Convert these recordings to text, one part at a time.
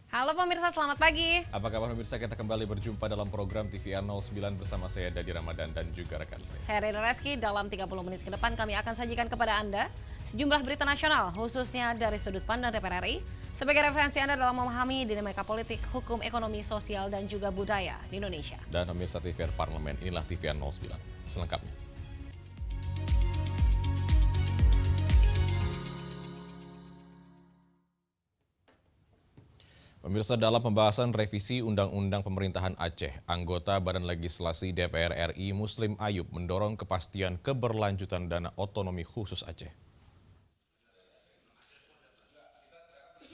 Halo pemirsa, selamat pagi. Apa kabar pemirsa, kita kembali berjumpa dalam program TVR 09 bersama saya Dadi Ramadan dan juga rekan saya. Saya Rina Reski, dalam 30 menit ke depan kami akan sajikan kepada Anda sejumlah berita nasional, khususnya dari sudut pandang DPR RI, sebagai referensi Anda dalam memahami dinamika politik, hukum, ekonomi, sosial, dan juga budaya di Indonesia. Dan pemirsa TVR Parlemen, inilah TVR 09 selengkapnya. Pemirsa, dalam pembahasan revisi Undang-Undang Pemerintahan Aceh, anggota Badan Legislasi DPR RI Muslim Ayub mendorong kepastian keberlanjutan dana otonomi khusus Aceh.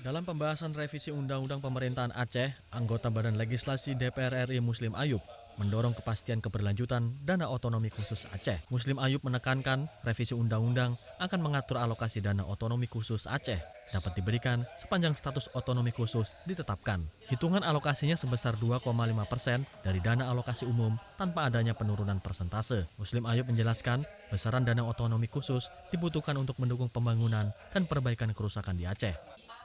Dalam pembahasan revisi Undang-Undang Pemerintahan Aceh, anggota Badan Legislasi DPR RI Muslim Ayub mendorong kepastian keberlanjutan dana otonomi khusus Aceh. Muslim Ayub menekankan revisi undang-undang akan mengatur alokasi dana otonomi khusus Aceh dapat diberikan sepanjang status otonomi khusus ditetapkan. Hitungan alokasinya sebesar 2,5% dari dana alokasi umum tanpa adanya penurunan persentase. Muslim Ayub menjelaskan besaran dana otonomi khusus dibutuhkan untuk mendukung pembangunan dan perbaikan kerusakan di Aceh.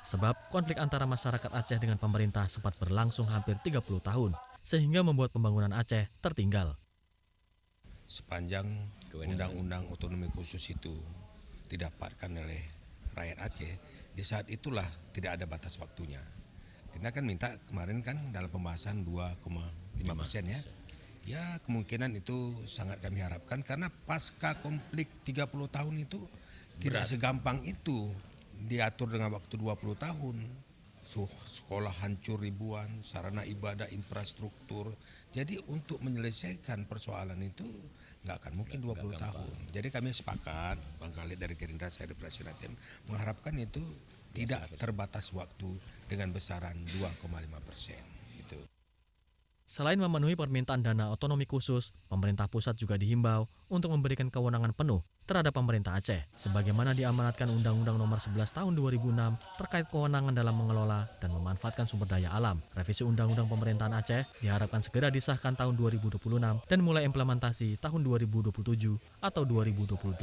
Sebab konflik antara masyarakat Aceh dengan pemerintah sempat berlangsung hampir 30 tahun, sehingga membuat pembangunan Aceh tertinggal. Sepanjang undang-undang otonomi khusus itu didapatkan oleh rakyat Aceh, di saat itulah tidak ada batas waktunya. Kita kan minta kemarin kan dalam pembahasan 2,5% ya. Ya kemungkinan itu sangat kami harapkan karena pasca konflik 30 tahun itu tidak segampang itu diatur dengan waktu 20 tahun. Sekolah hancur ribuan, sarana ibadah, infrastruktur. Jadi untuk menyelesaikan persoalan itu nggak akan mungkin 20 tahun. Jadi kami sepakat, Bang Khalid dari Gerindra, saya dari Presiden Nasdem, mengharapkan itu tidak terbatas waktu dengan besaran 2,5%. Itu. Selain memenuhi permintaan dana otonomi khusus, pemerintah pusat juga dihimbau untuk memberikan kewenangan penuh terhadap pemerintah Aceh, sebagaimana diamanatkan Undang-Undang Nomor 11 Tahun 2006 terkait kewenangan dalam mengelola dan memanfaatkan sumber daya alam. Revisi Undang-Undang Pemerintahan Aceh diharapkan segera disahkan tahun 2026 dan mulai implementasi tahun 2027 atau 2028.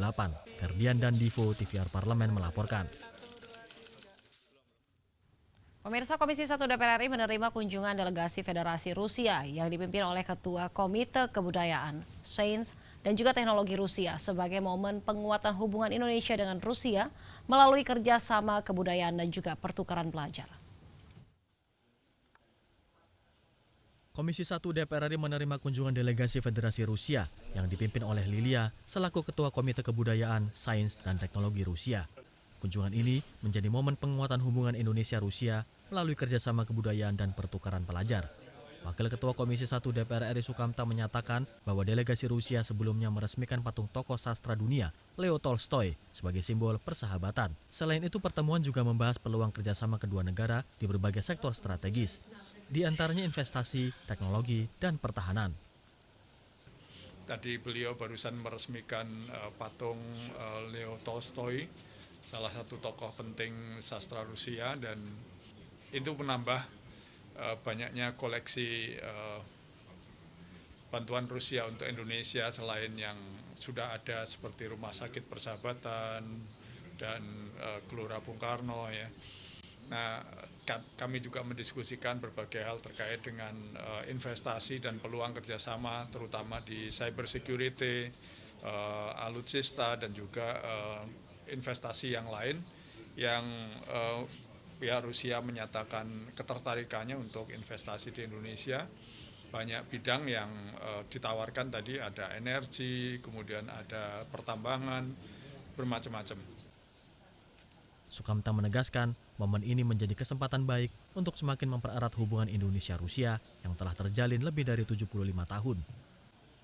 Ferdian dan Divo, TVR Parlemen melaporkan. Pemirsa, Komisi 1 DPR RI menerima kunjungan delegasi Federasi Rusia yang dipimpin oleh Ketua Komite Kebudayaan, Sains, dan juga Teknologi Rusia sebagai momen penguatan hubungan Indonesia dengan Rusia melalui kerjasama kebudayaan dan juga pertukaran pelajar. Komisi 1 DPR RI menerima kunjungan delegasi Federasi Rusia yang dipimpin oleh Lilia selaku Ketua Komite Kebudayaan, Sains, dan Teknologi Rusia. Kunjungan ini menjadi momen penguatan hubungan Indonesia-Rusia melalui kerjasama kebudayaan dan pertukaran pelajar. Wakil Ketua Komisi 1 DPR RI Sukamta menyatakan bahwa delegasi Rusia sebelumnya meresmikan patung tokoh sastra dunia Leo Tolstoy sebagai simbol persahabatan. Selain itu, pertemuan juga membahas peluang kerjasama kedua negara di berbagai sektor strategis, di antaranya investasi, teknologi, dan pertahanan. Tadi beliau barusan meresmikan patung Leo Tolstoy, salah satu tokoh penting sastra Rusia, dan itu menambah banyaknya koleksi bantuan Rusia untuk Indonesia selain yang sudah ada seperti Rumah Sakit Persahabatan dan Gelora Bung Karno ya. Nah, kami juga mendiskusikan berbagai hal terkait dengan investasi dan peluang kerjasama terutama di cyber security, alutsista dan juga investasi yang lain yang pihak Rusia menyatakan ketertarikannya untuk investasi di Indonesia. Banyak bidang yang ditawarkan tadi, ada energi, kemudian ada pertambangan, bermacam-macam. Sukamta menegaskan momen ini menjadi kesempatan baik untuk semakin mempererat hubungan Indonesia-Rusia yang telah terjalin lebih dari 75 tahun.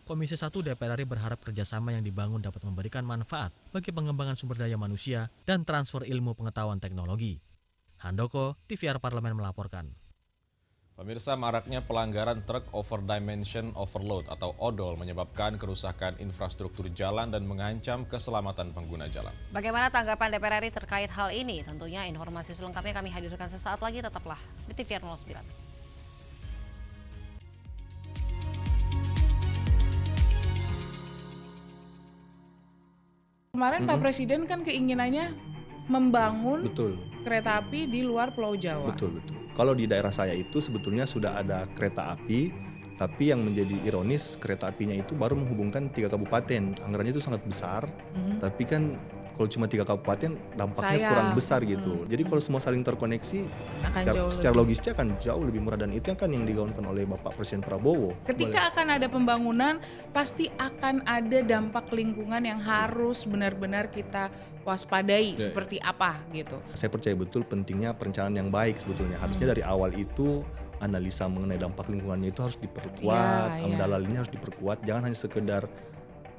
Komisi 1 DPR RI berharap kerjasama yang dibangun dapat memberikan manfaat bagi pengembangan sumber daya manusia dan transfer ilmu pengetahuan teknologi. Handoko, TVR Parlemen melaporkan. Pemirsa, maraknya pelanggaran truk over dimension overload atau odol menyebabkan kerusakan infrastruktur jalan dan mengancam keselamatan pengguna jalan. Bagaimana tanggapan DPR RI terkait hal ini? Tentunya informasi selengkapnya kami hadirkan sesaat lagi, tetaplah di TVR 09. Kemarin Pak Presiden kan keinginannya membangun Betul, kereta api di luar Pulau Jawa. betul. Kalau di daerah saya itu sebetulnya sudah ada kereta api, tapi yang menjadi ironis kereta apinya itu baru menghubungkan 3 kabupaten. Anggarannya itu sangat besar, tapi kan kalau cuma 3 kabupaten dampaknya Sayang. kurang besar gitu. Jadi kalau semua saling terkoneksi, Akan jauh secara lebih. logistik akan jauh lebih murah, dan itu kan yang digaungkan oleh Bapak Presiden Prabowo. Ketika akan ada pembangunan, pasti akan ada dampak lingkungan yang harus benar-benar kita waspadai. Seperti apa gitu. Saya percaya betul pentingnya perencanaan yang baik sebetulnya. Harusnya dari awal itu analisa mengenai dampak lingkungannya itu harus diperkuat, Iya. amdal ini harus diperkuat. Jangan hanya sekedar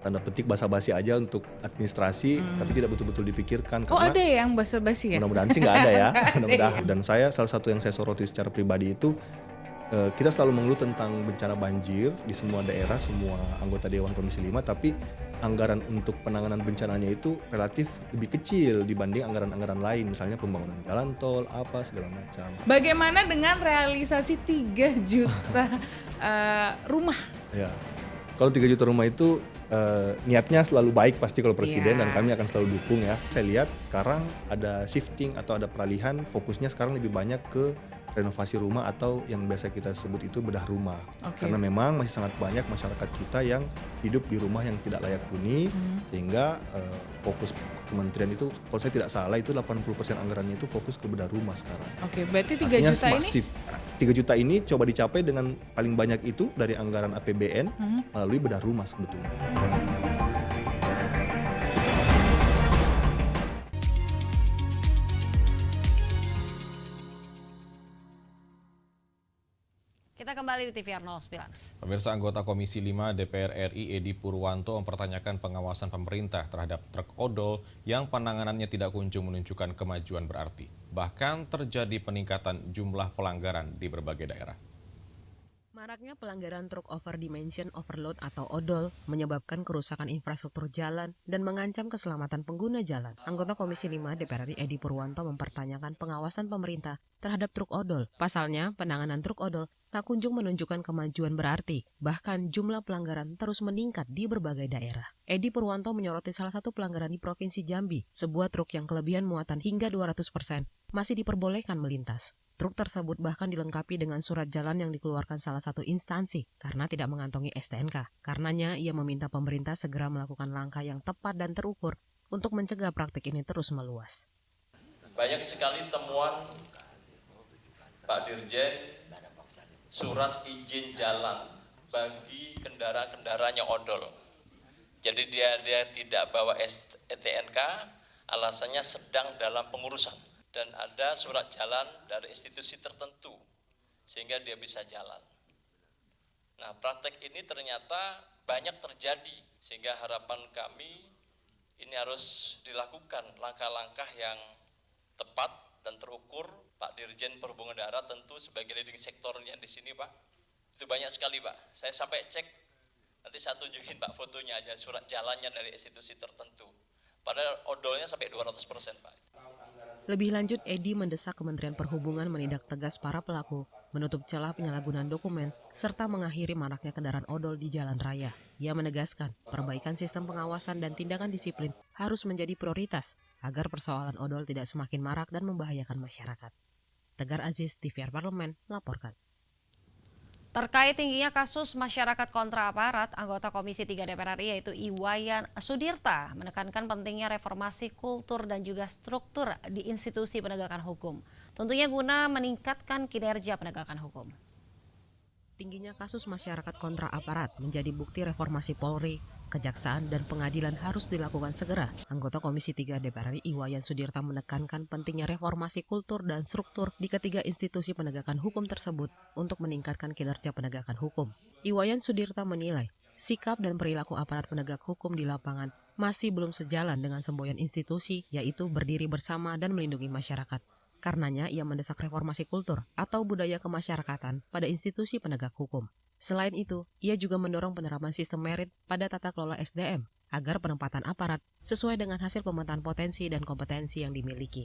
tanda petik basa-basi aja untuk administrasi, tapi tidak betul-betul dipikirkan. Oh, Karena ada yang basa-basi ya? mudah-mudahan sih nggak ada ya. Mudah-mudahan. Dan saya salah satu yang saya soroti secara pribadi itu kita selalu mengeluh tentang bencana banjir di semua daerah, semua anggota Dewan Komisi 5, tapi anggaran untuk penanganan bencananya itu relatif lebih kecil dibanding anggaran-anggaran lain, misalnya pembangunan jalan tol, apa segala macam. Bagaimana dengan realisasi 3 juta rumah? Ya, kalau 3 juta rumah itu niatnya selalu baik pasti kalau presiden, Iya. dan kami akan selalu dukung ya. Saya lihat sekarang ada shifting atau ada peralihan, fokusnya sekarang lebih banyak ke renovasi rumah atau yang biasa kita sebut itu bedah rumah. Oke. Karena memang masih sangat banyak masyarakat kita yang hidup di rumah yang tidak layak huni, sehingga fokus kementerian itu, kalau saya tidak salah itu 80% anggarannya itu fokus ke bedah rumah sekarang. Oke, berarti 3 Artinya juta ini masif. 3 juta ini coba dicapai dengan paling banyak itu dari anggaran APBN melalui bedah rumah sebetulnya. Kita kembali di TVR 09. Pemirsa, anggota Komisi 5 DPR RI Edi Purwanto mempertanyakan pengawasan pemerintah terhadap truk odol yang penanganannya tidak kunjung menunjukkan kemajuan berarti. Bahkan terjadi peningkatan jumlah pelanggaran di berbagai daerah. Maraknya pelanggaran truk over dimension overload atau odol menyebabkan kerusakan infrastruktur jalan dan mengancam keselamatan pengguna jalan. Anggota Komisi 5 DPR RI Edi Purwanto mempertanyakan pengawasan pemerintah terhadap truk odol. Pasalnya, penanganan truk odol tak kunjung menunjukkan kemajuan berarti, bahkan jumlah pelanggaran terus meningkat di berbagai daerah. Edi Purwanto menyoroti salah satu pelanggaran di Provinsi Jambi, sebuah truk yang kelebihan muatan hingga 200% masih diperbolehkan melintas. Truk tersebut bahkan dilengkapi dengan surat jalan yang dikeluarkan salah satu instansi karena tidak mengantongi STNK. Karenanya, ia meminta pemerintah segera melakukan langkah yang tepat dan terukur untuk mencegah praktik ini terus meluas. Banyak sekali temuan Pak Dirjen surat izin jalan bagi kendaraan-kendaraannya odol. Jadi dia tidak bawa STNK, alasannya sedang dalam pengurusan. Dan ada surat jalan dari institusi tertentu, sehingga dia bisa jalan. Nah, praktek ini ternyata banyak terjadi, sehingga harapan kami ini harus dilakukan langkah-langkah yang tepat dan terukur. Pak Dirjen Perhubungan Darat tentu sebagai leading sektornya di sini, Pak. Itu banyak sekali, Pak. Saya sampai cek, nanti saya tunjukin Pak fotonya aja, surat jalannya dari institusi tertentu. Padahal odolnya sampai 200%, Pak. Lebih lanjut, Edi mendesak Kementerian Perhubungan menindak tegas para pelaku, menutup celah penyalahgunaan dokumen, serta mengakhiri maraknya kendaraan odol di jalan raya. Ia menegaskan, perbaikan sistem pengawasan dan tindakan disiplin harus menjadi prioritas agar persoalan odol tidak semakin marak dan membahayakan masyarakat. Tegar Aziz, TVR Parlemen, melaporkan. Terkait tingginya kasus masyarakat kontra aparat, anggota Komisi 3 DPR RI yaitu Iwayan Sudirta menekankan pentingnya reformasi kultur dan juga struktur di institusi penegakan hukum. Tentunya guna meningkatkan kinerja penegakan hukum. Tingginya kasus masyarakat kontra aparat menjadi bukti reformasi Polri, kejaksaan, dan pengadilan harus dilakukan segera. Anggota Komisi 3 DPR RI Iwayan Sudirta menekankan pentingnya reformasi kultur dan struktur di ketiga institusi penegakan hukum tersebut untuk meningkatkan kinerja penegakan hukum. Iwayan Sudirta menilai sikap dan perilaku aparat penegak hukum di lapangan masih belum sejalan dengan semboyan institusi, yaitu berdiri bersama dan melindungi masyarakat. Karenanya, ia mendesak reformasi kultur atau budaya kemasyarakatan pada institusi penegak hukum. Selain itu, ia juga mendorong penerapan sistem merit pada tata kelola SDM agar penempatan aparat sesuai dengan hasil pemetaan potensi dan kompetensi yang dimiliki.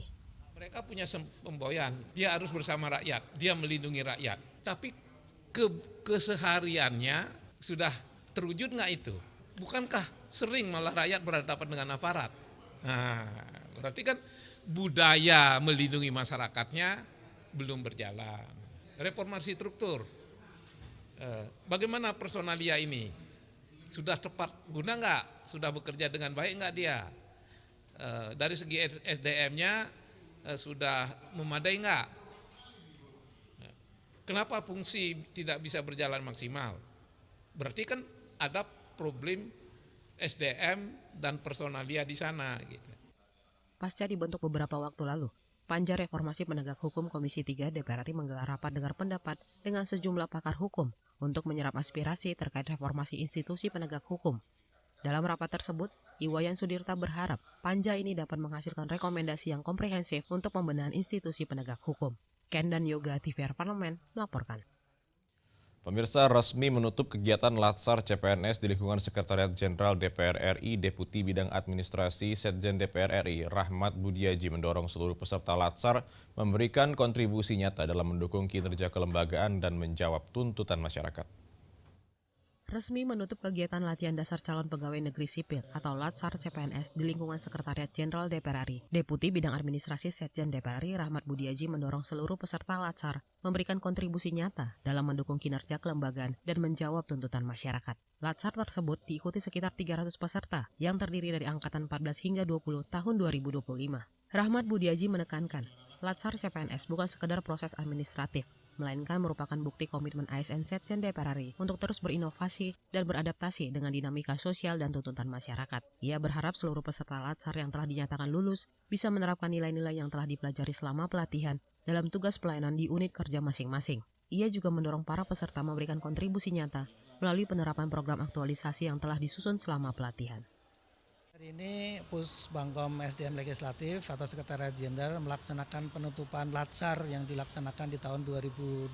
Mereka punya semboyan, dia harus bersama rakyat, dia melindungi rakyat. Tapi kesehariannya sudah terwujud nggak itu? Bukankah sering malah rakyat berhadapan dengan aparat? Nah, berarti kan budaya melindungi masyarakatnya belum berjalan. Reformasi struktur, bagaimana personalia ini? Sudah tepat guna nggak? Sudah bekerja dengan baik nggak dia? Dari segi SDM-nya sudah memadai nggak? Kenapa fungsi tidak bisa berjalan maksimal? Berarti kan ada problem SDM dan personalia di sana. Gitu. Pasca dibentuk beberapa waktu lalu, Panja Reformasi Penegak Hukum Komisi 3 DPR RI menggelar rapat dengar pendapat dengan sejumlah pakar hukum untuk menyerap aspirasi terkait reformasi institusi penegak hukum. Dalam rapat tersebut, Iwayan Sudirta berharap Panja ini dapat menghasilkan rekomendasi yang komprehensif untuk pembenahan institusi penegak hukum. Ken dan Yoga TVR Parlemen melaporkan. Pemirsa, resmi menutup kegiatan Latsar CPNS di lingkungan Sekretariat Jenderal DPR RI. Deputi Bidang Administrasi Setjen DPR RI Rahmat Budiaji mendorong seluruh peserta Latsar memberikan kontribusi nyata dalam mendukung kinerja kelembagaan dan menjawab tuntutan masyarakat. Resmi menutup kegiatan latihan dasar calon pegawai negeri sipil atau Latsar CPNS di lingkungan Sekretariat Jenderal DPR RI. Deputi Bidang Administrasi Setjen DPR RI Rahmat Budiaji mendorong seluruh peserta Latsar memberikan kontribusi nyata dalam mendukung kinerja kelembagaan dan menjawab tuntutan masyarakat. Latsar tersebut diikuti sekitar 300 peserta yang terdiri dari angkatan 14 hingga 20 tahun 2025. Rahmat Budiaji menekankan, Latsar CPNS bukan sekedar proses administratif, melainkan merupakan bukti komitmen ASN Setjen DPR RI untuk terus berinovasi dan beradaptasi dengan dinamika sosial dan tuntutan masyarakat. Ia berharap seluruh peserta Latsar yang telah dinyatakan lulus bisa menerapkan nilai-nilai yang telah dipelajari selama pelatihan dalam tugas pelayanan di unit kerja masing-masing. Ia juga mendorong para peserta memberikan kontribusi nyata melalui penerapan program aktualisasi yang telah disusun selama pelatihan. Hari ini Pusbangkom SDM Legislatif atau Sekretariat Jenderal melaksanakan penutupan Latsar yang dilaksanakan di tahun 2025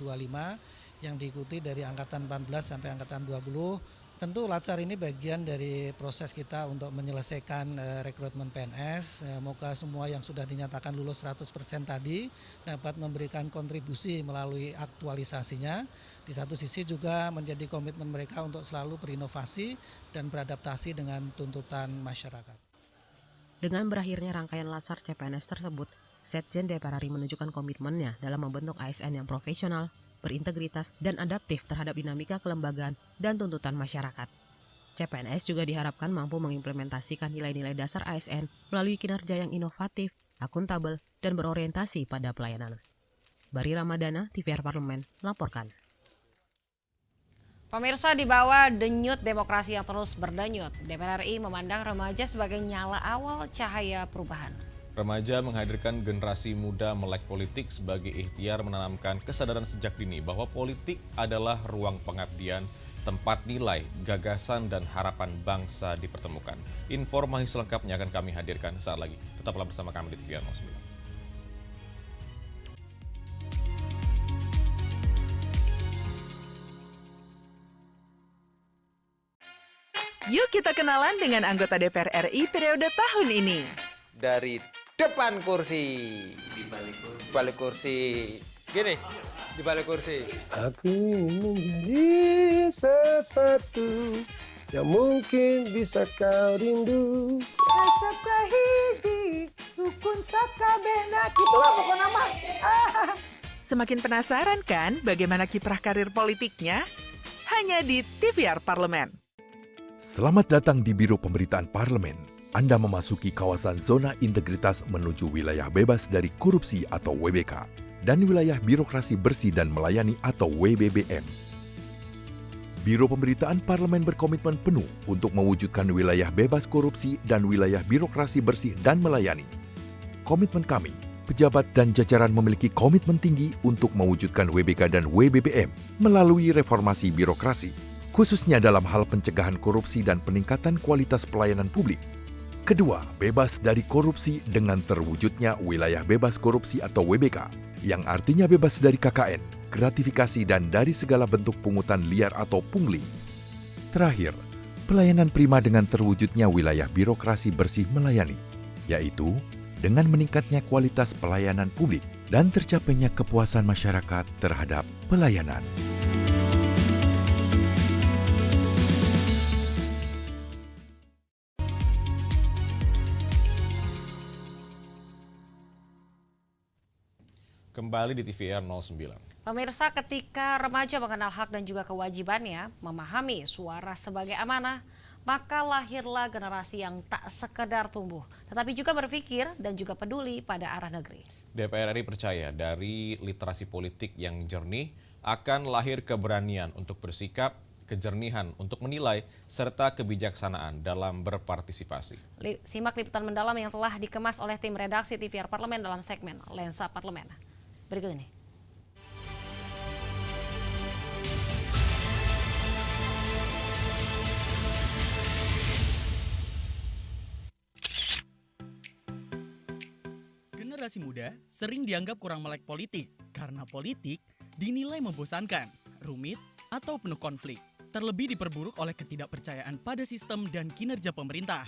yang diikuti dari angkatan 14 sampai angkatan 20. Tentu Latsar ini bagian dari proses kita untuk menyelesaikan rekrutmen PNS. Semoga semua yang sudah dinyatakan lulus 100% tadi dapat memberikan kontribusi melalui aktualisasinya. Di satu sisi juga menjadi komitmen mereka untuk selalu berinovasi dan beradaptasi dengan tuntutan masyarakat. Dengan berakhirnya rangkaian Latsar CPNS tersebut, Setjen DPR RI menunjukkan komitmennya dalam membentuk ASN yang profesional, berintegritas, dan adaptif terhadap dinamika kelembagaan dan tuntutan masyarakat. CPNS juga diharapkan mampu mengimplementasikan nilai-nilai dasar ASN melalui kinerja yang inovatif, akuntabel, dan berorientasi pada pelayanan. Bari Ramadana, TVR Parlemen, melaporkan. Pemirsa, di bawah denyut demokrasi yang terus berdenyut, DPR RI memandang remaja sebagai nyala awal cahaya perubahan. Remaja menghadirkan generasi muda melek politik sebagai ikhtiar menanamkan kesadaran sejak dini bahwa politik adalah ruang pengabdian, tempat nilai, gagasan, dan harapan bangsa dipertemukan. Informasi selengkapnya akan kami hadirkan saat lagi. Tetaplah bersama kami di TVR 09. Yuk kita kenalan dengan anggota DPR RI periode tahun ini. Dari depan kursi, di balik kursi, gini, di balik kursi. Aku ingin menjadi sesuatu yang mungkin bisa kau rindu. Acap kahiji, rukun sakabehna, gitulah pokok nama. Semakin penasaran kan bagaimana kiprah karir politiknya? Hanya di TVR Parlemen. Selamat datang di Biro Pemberitaan Parlemen. Anda memasuki kawasan zona integritas menuju wilayah bebas dari korupsi atau WBK dan wilayah birokrasi bersih dan melayani atau WBBM. Biro Pemberitaan Parlemen berkomitmen penuh untuk mewujudkan wilayah bebas korupsi dan wilayah birokrasi bersih dan melayani. Komitmen kami, pejabat dan jajaran memiliki komitmen tinggi untuk mewujudkan WBK dan WBBM melalui reformasi birokrasi, khususnya dalam hal pencegahan korupsi dan peningkatan kualitas pelayanan publik. Kedua, bebas dari korupsi dengan terwujudnya wilayah bebas korupsi atau WBK, yang artinya bebas dari KKN, gratifikasi dan dari segala bentuk pungutan liar atau pungli. Terakhir, pelayanan prima dengan terwujudnya wilayah birokrasi bersih melayani, yaitu dengan meningkatnya kualitas pelayanan publik dan tercapainya kepuasan masyarakat terhadap pelayanan. Kembali di TVR 09. Pemirsa, ketika remaja mengenal hak dan juga kewajibannya, memahami suara sebagai amanah, maka lahirlah generasi yang tak sekedar tumbuh, tetapi juga berpikir dan juga peduli pada arah negeri. DPR RI percaya dari literasi politik yang jernih akan lahir keberanian untuk bersikap, kejernihan untuk menilai, serta kebijaksanaan dalam berpartisipasi. Simak liputan mendalam yang telah dikemas oleh tim redaksi TVR Parlemen dalam segmen Lensa Parlemen. Berikut ini. Generasi muda sering dianggap kurang melek politik karena politik dinilai membosankan, rumit, atau penuh konflik. Terlebih diperburuk oleh ketidakpercayaan pada sistem dan kinerja pemerintah,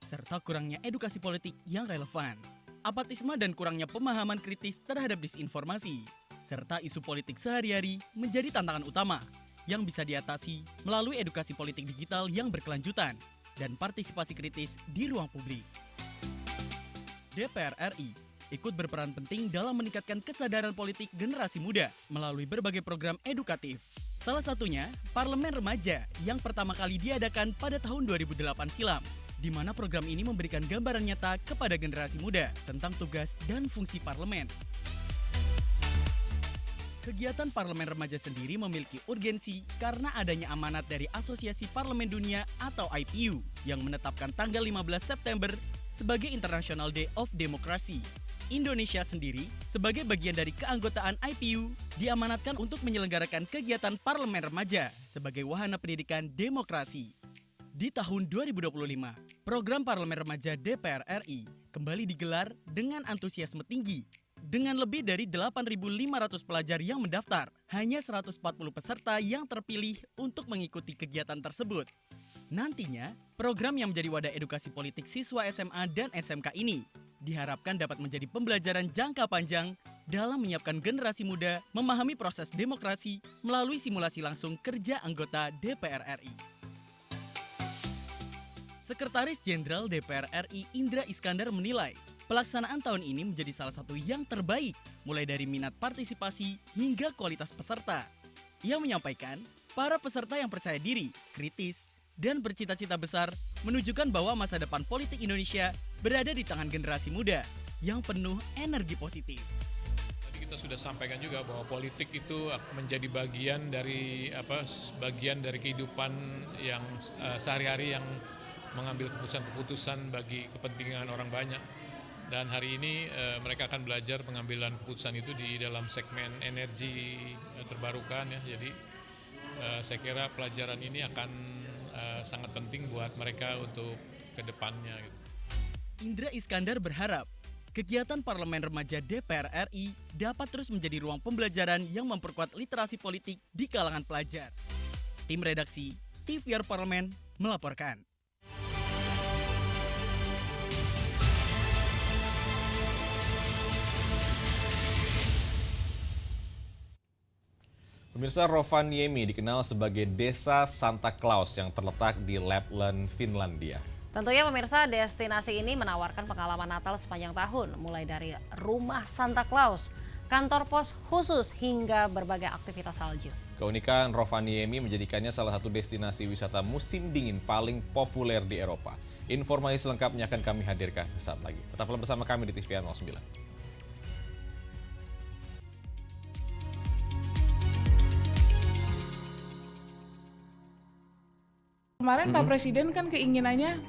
serta kurangnya edukasi politik yang relevan. Apatisme dan kurangnya pemahaman kritis terhadap disinformasi, serta isu politik sehari-hari menjadi tantangan utama yang bisa diatasi melalui edukasi politik digital yang berkelanjutan dan partisipasi kritis di ruang publik. DPR RI ikut berperan penting dalam meningkatkan kesadaran politik generasi muda melalui berbagai program edukatif. Salah satunya, Parlemen Remaja yang pertama kali diadakan pada tahun 2008 silam, di mana program ini memberikan gambaran nyata kepada generasi muda tentang tugas dan fungsi parlemen. Kegiatan Parlemen Remaja sendiri memiliki urgensi karena adanya amanat dari Asosiasi Parlemen Dunia atau IPU yang menetapkan tanggal 15 September sebagai International Day of Democracy. Indonesia sendiri, sebagai bagian dari keanggotaan IPU, diamanatkan untuk menyelenggarakan kegiatan Parlemen Remaja sebagai wahana pendidikan demokrasi. Di tahun 2025, program Parlemen Remaja DPR RI kembali digelar dengan antusiasme tinggi. Dengan lebih dari 8.500 pelajar yang mendaftar, hanya 140 peserta yang terpilih untuk mengikuti kegiatan tersebut. Nantinya, program yang menjadi wadah edukasi politik siswa SMA dan SMK ini diharapkan dapat menjadi pembelajaran jangka panjang dalam menyiapkan generasi muda memahami proses demokrasi melalui simulasi langsung kerja anggota DPR RI. Sekretaris Jenderal DPR RI Indra Iskandar menilai, pelaksanaan tahun ini menjadi salah satu yang terbaik, mulai dari minat partisipasi hingga kualitas peserta. Ia menyampaikan, para peserta yang percaya diri, kritis, dan bercita-cita besar menunjukkan bahwa masa depan politik Indonesia berada di tangan generasi muda yang penuh energi positif. Tadi kita sudah sampaikan juga bahwa politik itu menjadi bagian dari kehidupan yang sehari-hari yang mengambil keputusan-keputusan bagi kepentingan orang banyak. Dan hari ini mereka akan belajar pengambilan keputusan itu di dalam segmen energi terbarukan ya. Jadi saya kira pelajaran ini akan sangat penting buat mereka untuk ke depannya gitu. Indra Iskandar berharap kegiatan Parlemen Remaja DPR RI dapat terus menjadi ruang pembelajaran yang memperkuat literasi politik di kalangan pelajar. Tim redaksi TVR Parlemen melaporkan. Pemirsa, Rovaniemi dikenal sebagai desa Santa Claus yang terletak di Lapland, Finlandia. Tentunya pemirsa, destinasi ini menawarkan pengalaman Natal sepanjang tahun, mulai dari rumah Santa Claus, kantor pos khusus, hingga berbagai aktivitas salju. Keunikan Rovaniemi menjadikannya salah satu destinasi wisata musim dingin paling populer di Eropa. Informasi selengkapnya akan kami hadirkan sesaat lagi. Tetaplah bersama kami di TVR 09. Kemarin Pak Presiden kan keinginannya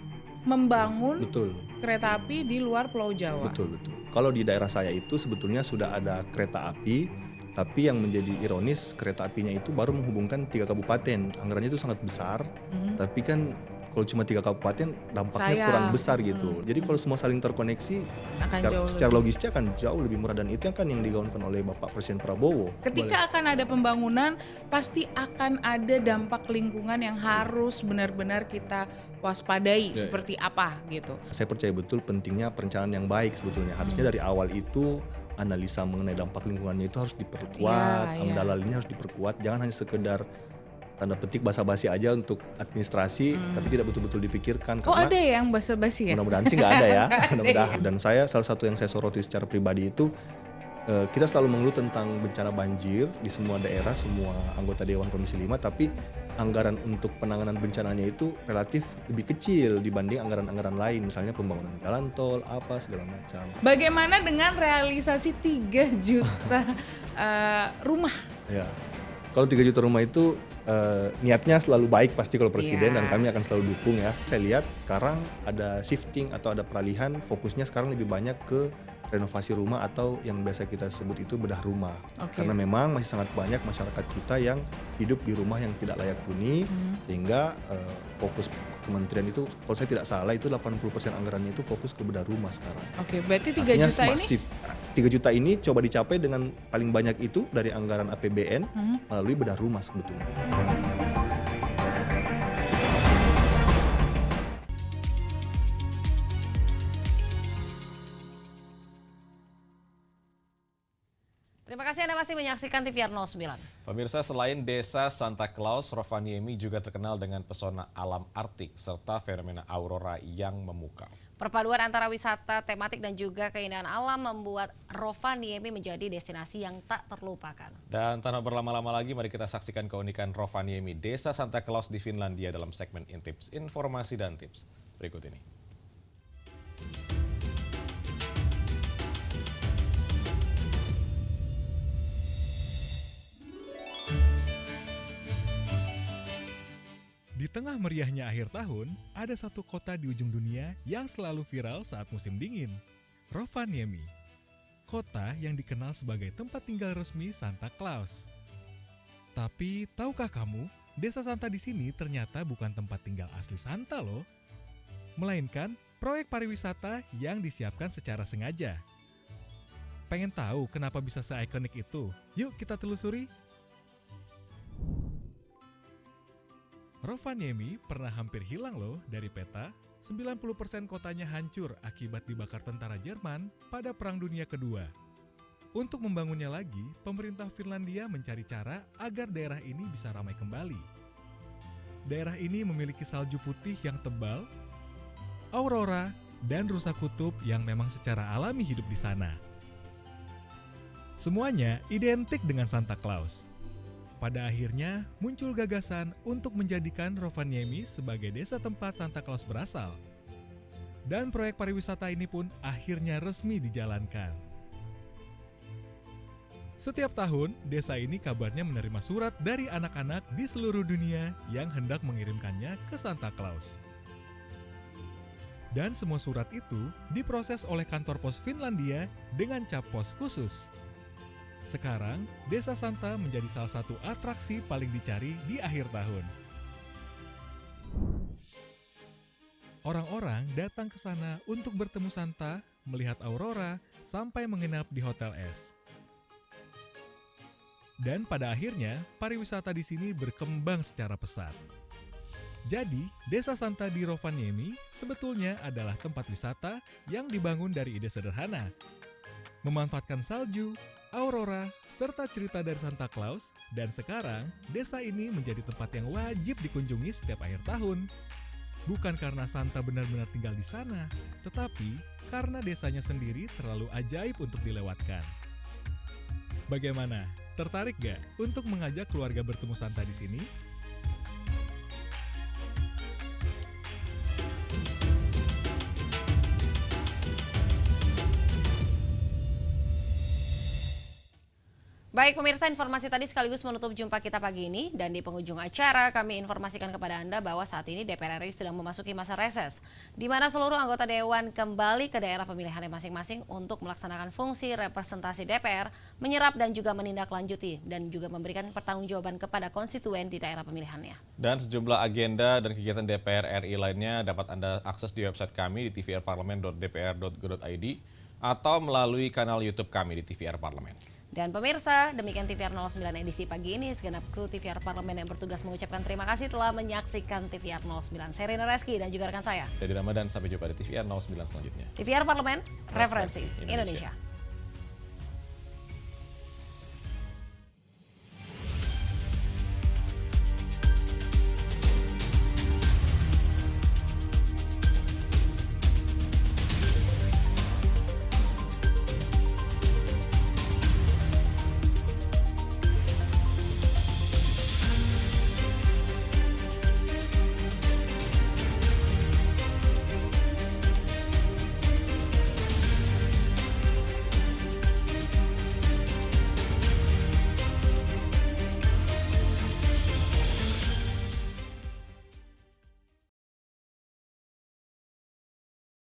membangun Betul. kereta api di luar Pulau Jawa. Betul. Kalau di daerah saya itu sebetulnya sudah ada kereta api, tapi yang menjadi ironis kereta apinya itu baru menghubungkan 3 kabupaten. Anggarannya itu sangat besar, tapi kan kalau cuma 3 kabupaten dampaknya kurang besar gitu. Jadi kalau semua saling terkoneksi, secara logistik akan jauh lebih murah, dan itu kan yang digaungkan oleh Bapak Presiden Prabowo. Ketika akan ada pembangunan, pasti akan ada dampak lingkungan yang harus benar-benar kita waspadai seperti apa gitu. Saya percaya betul pentingnya perencanaan yang baik sebetulnya. Harusnya dari awal itu analisa mengenai dampak lingkungannya itu harus diperkuat, amdal ini harus diperkuat. Jangan hanya sekedar tanda petik basa-basi aja untuk administrasi, tapi tidak betul-betul dipikirkan. Oh, ada yang basa-basi ya? Mudah-mudahan sih nggak ada ya. Mudah-mudahan. Dan saya salah satu yang saya soroti secara pribadi itu kita selalu mengeluh tentang bencana banjir di semua daerah, semua anggota Dewan Komisi 5, tapi anggaran untuk penanganan bencananya itu relatif lebih kecil dibanding anggaran-anggaran lain, misalnya pembangunan jalan tol, apa segala macam. Bagaimana dengan realisasi 3 juta rumah? Ya, kalau 3 juta rumah itu niatnya selalu baik pasti kalau presiden, dan kami akan selalu dukung ya. Saya lihat sekarang ada shifting atau ada peralihan, fokusnya sekarang lebih banyak ke renovasi rumah atau yang biasa kita sebut itu bedah rumah. Karena memang masih sangat banyak masyarakat kita yang hidup di rumah yang tidak layak huni, sehingga fokus kementerian itu, kalau saya tidak salah itu 80% anggarannya itu fokus ke bedah rumah sekarang. Berarti 3 artinya juta masif. 3 juta ini coba dicapai dengan paling banyak itu dari anggaran APBN melalui bedah rumah sebetulnya. Terima kasih Anda masih menyaksikan TVR 09. Pemirsa, selain desa Santa Claus, Rovaniemi juga terkenal dengan pesona alam Arktik serta fenomena aurora yang memukau. Perpaduan antara wisata tematik dan juga keindahan alam membuat Rovaniemi menjadi destinasi yang tak terlupakan. Dan tanpa berlama-lama lagi, mari kita saksikan keunikan Rovaniemi, desa Santa Claus di Finlandia dalam segmen Intips, informasi dan tips berikut ini. Di tengah meriahnya akhir tahun, ada satu kota di ujung dunia yang selalu viral saat musim dingin. Rovaniemi, kota yang dikenal sebagai tempat tinggal resmi Santa Claus. Tapi, tahukah kamu, desa Santa di sini ternyata bukan tempat tinggal asli Santa loh. Melainkan proyek pariwisata yang disiapkan secara sengaja. Pengen tahu kenapa bisa se-ikonik itu? Yuk kita telusuri. Rovaniemi pernah hampir hilang loh dari peta. 90% kotanya hancur akibat dibakar tentara Jerman pada Perang Dunia Kedua. Untuk membangunnya lagi, pemerintah Finlandia mencari cara agar daerah ini bisa ramai kembali. Daerah ini memiliki salju putih yang tebal, aurora, dan rusa kutub yang memang secara alami hidup di sana. Semuanya identik dengan Santa Claus. Pada akhirnya, muncul gagasan untuk menjadikan Rovaniemi sebagai desa tempat Santa Claus berasal. Dan proyek pariwisata ini pun akhirnya resmi dijalankan. Setiap tahun, desa ini kabarnya menerima surat dari anak-anak di seluruh dunia yang hendak mengirimkannya ke Santa Claus. Dan semua surat itu diproses oleh kantor pos Finlandia dengan cap pos khusus. Sekarang, Desa Santa menjadi salah satu atraksi paling dicari di akhir tahun. Orang-orang datang ke sana untuk bertemu Santa, melihat aurora, sampai menginap di hotel es. Dan pada akhirnya, pariwisata di sini berkembang secara pesat. Jadi, Desa Santa di Rovaniemi sebetulnya adalah tempat wisata yang dibangun dari ide sederhana. Memanfaatkan salju, aurora, serta cerita dari Santa Claus, dan sekarang desa ini menjadi tempat yang wajib dikunjungi setiap akhir tahun. Bukan karena Santa benar-benar tinggal di sana, tetapi karena desanya sendiri terlalu ajaib untuk dilewatkan. Bagaimana? Tertarik gak untuk mengajak keluarga bertemu Santa di sini? Baik pemirsa, informasi tadi sekaligus menutup jumpa kita pagi ini, dan di penghujung acara kami informasikan kepada Anda bahwa saat ini DPR RI sedang memasuki masa reses, di mana seluruh anggota Dewan kembali ke daerah pemilihannya masing-masing untuk melaksanakan fungsi representasi DPR, menyerap dan juga menindaklanjuti, dan juga memberikan pertanggungjawaban kepada konstituen di daerah pemilihannya. Dan sejumlah agenda dan kegiatan DPR RI lainnya dapat Anda akses di website kami di tvrparlemen.dpr.go.id atau melalui kanal YouTube kami di TVR Parlemen. Dan pemirsa, demikian TVR 09 edisi pagi ini. Segenap kru TVR Parlemen yang bertugas mengucapkan terima kasih telah menyaksikan TVR 09. Saya Rina Reski dan juga rekan saya. Jadi Ramadan, sampai jumpa di TVR 09 selanjutnya. TVR Parlemen, referensi Indonesia.